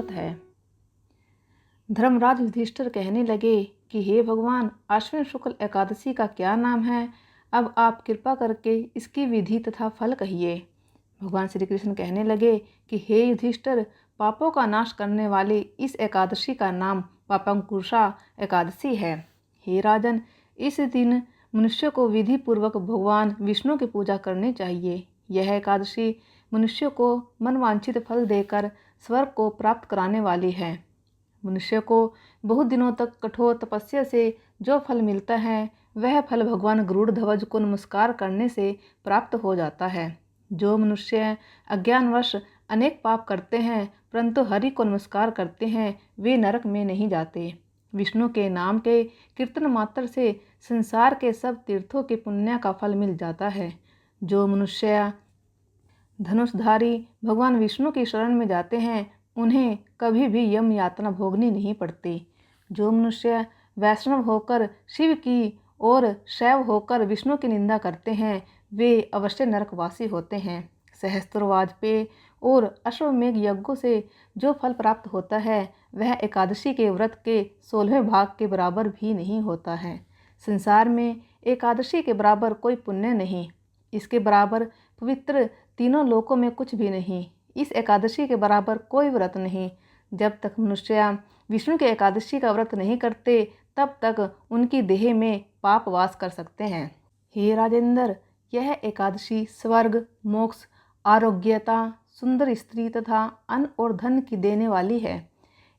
स्वागत है। धर्मराज युधिष्ठिर कहने लगे कि हे भगवान, आश्विन शुक्ल एकादशी का क्या नाम है? अब आप कृपा करके इसकी विधि तथा फल कहिए। भगवान श्री कृष्ण कहने लगे कि हे युधिष्ठिर, पापों का नाश करने वाली इस एकादशी का नाम पापांकुशा एकादशी है। हे राजन, इस दिन मनुष्य को विधि पूर्वक भगवान विष्णु की पूजा करनी चाहिए। यह एकादशी मनुष्य को मनवांछित फल देकर स्वर्ग को प्राप्त कराने वाली है। मनुष्य को बहुत दिनों तक कठोर तपस्या से जो फल मिलता है, वह फल भगवान गरुड़ध्वज को नमस्कार करने से प्राप्त हो जाता है। जो मनुष्य अज्ञानवश अनेक पाप करते हैं परंतु हरि को नमस्कार करते हैं, वे नरक में नहीं जाते। विष्णु के नाम के कीर्तन मात्र से संसार के सब तीर्थों के पुण्य का फल मिल जाता है। जो मनुष्य धनुषधारी भगवान विष्णु की शरण में जाते हैं, उन्हें कभी भी यम यातना भोगनी नहीं पड़ती। जो मनुष्य वैष्णव होकर शिव की और शैव होकर विष्णु की निंदा करते हैं, वे अवश्य नरकवासी होते हैं। सहस्त्र वाजपेय और अश्वमेघ यज्ञों से जो फल प्राप्त होता है, वह एकादशी के व्रत के 16वें भाग के बराबर भी नहीं होता है। संसार में एकादशी के बराबर कोई पुण्य नहीं, इसके बराबर पवित्र तीनों लोकों में कुछ भी नहीं। इस एकादशी के बराबर कोई व्रत नहीं। जब तक मनुष्य विष्णु के एकादशी का व्रत नहीं करते, तब तक उनकी देह में पाप वास कर सकते हैं। हे राजेंद्र, यह एकादशी स्वर्ग, मोक्ष, आरोग्यता, सुंदर स्त्री तथा अन्न और धन की देने वाली है।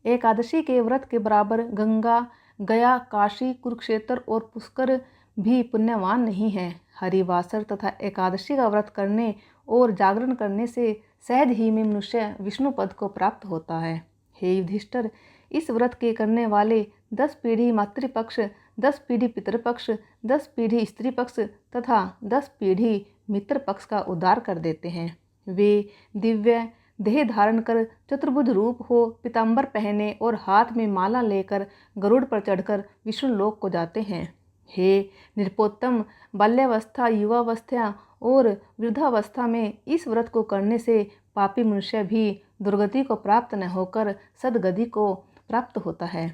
एकादशी के व्रत के बराबर गंगा, गया, काशी, कुरुक्षेत्र और पुष्कर भी पुण्यवान नहीं है। हरिवासर तथा एकादशी का व्रत करने और जागरण करने से सहज ही में मनुष्य विष्णु पद को प्राप्त होता है। हे युधिष्ठिर, इस व्रत के करने वाले 10 पीढ़ी मातृपक्ष, 10 पीढ़ी पितृपक्ष, 10 पीढ़ी स्त्री पक्ष तथा 10 पीढ़ी मित्र पक्ष का उद्धार कर देते हैं। वे दिव्य देह धारण कर चतुर्भुज रूप हो, पीताम्बर पहने और हाथ में माला लेकर गरुड़ पर चढ़कर विष्णु लोक को जाते हैं। हे निरुपोत्तम, बाल्यावस्था, युवावस्था और वृद्धावस्था में इस व्रत को करने से पापी मनुष्य भी दुर्गति को प्राप्त न होकर सदगति को प्राप्त होता है।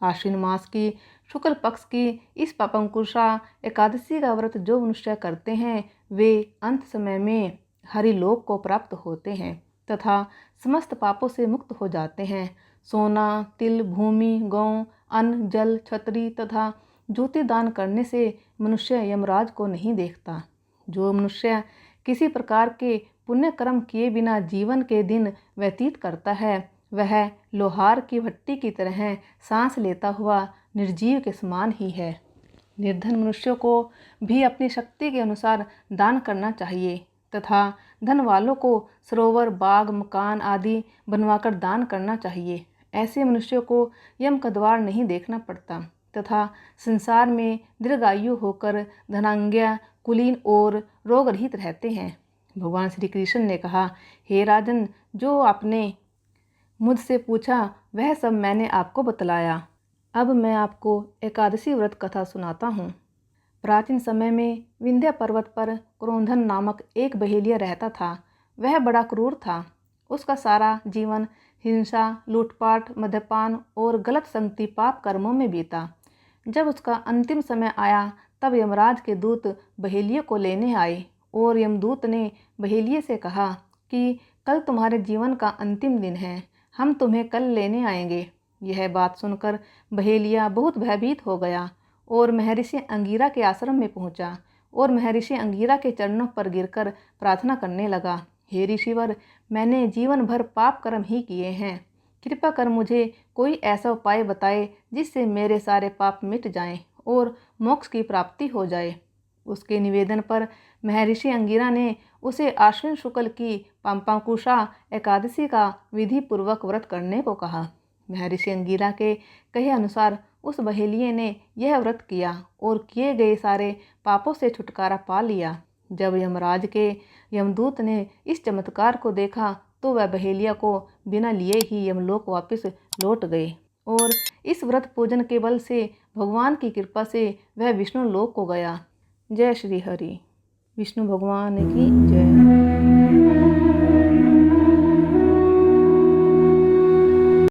आश्विन मास की शुक्ल पक्ष की इस पापांकुशा एकादशी का व्रत जो मनुष्य करते हैं, वे अंत समय में हरिलोक को प्राप्त होते हैं तथा समस्त पापों से मुक्त हो जाते हैं। सोना, तिल, भूमि, गौ, अन्न, जल, छत्री तथा ज्योति दान करने से मनुष्य यमराज को नहीं देखता। जो मनुष्य किसी प्रकार के पुण्य कर्म किए बिना जीवन के दिन व्यतीत करता है, वह लोहार की भट्टी की तरह सांस लेता हुआ निर्जीव के समान ही है। निर्धन मनुष्यों को भी अपनी शक्ति के अनुसार दान करना चाहिए तथा धन वालों को सरोवर, बाग, मकान आदि बनवाकर दान करना चाहिए। ऐसे मनुष्यों को यम का द्वार नहीं देखना पड़ता तथा संसार में दीर्घायु होकर धनाज्ञा, कुलीन और रोग रहित रहते हैं। भगवान श्री कृष्ण ने कहा, हे राजन, जो आपने मुझसे पूछा वह सब मैंने आपको बतलाया। अब मैं आपको एकादशी व्रत कथा सुनाता हूँ। प्राचीन समय में विंध्य पर्वत पर क्रोधन नामक एक बहेलिया रहता था। वह बड़ा क्रूर था। उसका सारा जीवन हिंसा, लूटपाट, मद्यपान और गलत संगति पाप कर्मों में बीता। जब उसका अंतिम समय आया, तब यमराज के दूत बहेलिये को लेने आए और यमदूत ने बहेलिये से कहा कि कल तुम्हारे जीवन का अंतिम दिन है, हम तुम्हें कल लेने आएंगे। यह बात सुनकर बहेलिया बहुत भयभीत हो गया और महर्षि अंगीरा के आश्रम में पहुंचा और महर्षि अंगीरा के चरणों पर गिरकर प्रार्थना करने लगा, हे ऋषिवर, मैंने जीवन भर पाप कर्म ही किए हैं। कृपा कर मुझे कोई ऐसा उपाय बताए जिससे मेरे सारे पाप मिट जाएं और मोक्ष की प्राप्ति हो जाए। उसके निवेदन पर महर्षि अंगीरा ने उसे आश्विन शुक्ल की पापांकुशा एकादशी का विधि पूर्वक व्रत करने को कहा। महर्षि अंगीरा के कहे अनुसार उस बहेलिये ने यह व्रत किया और किए गए सारे पापों से छुटकारा पा लिया। जब यमराज के यमदूत ने इस चमत्कार को देखा, तो वह बहेलिया को बिना लिए ही यमलोक वापस लौट गए और इस व्रत पूजन के बल से भगवान की कृपा से वह विष्णु लोक को गया। जय श्री हरि। विष्णु भगवान की जय।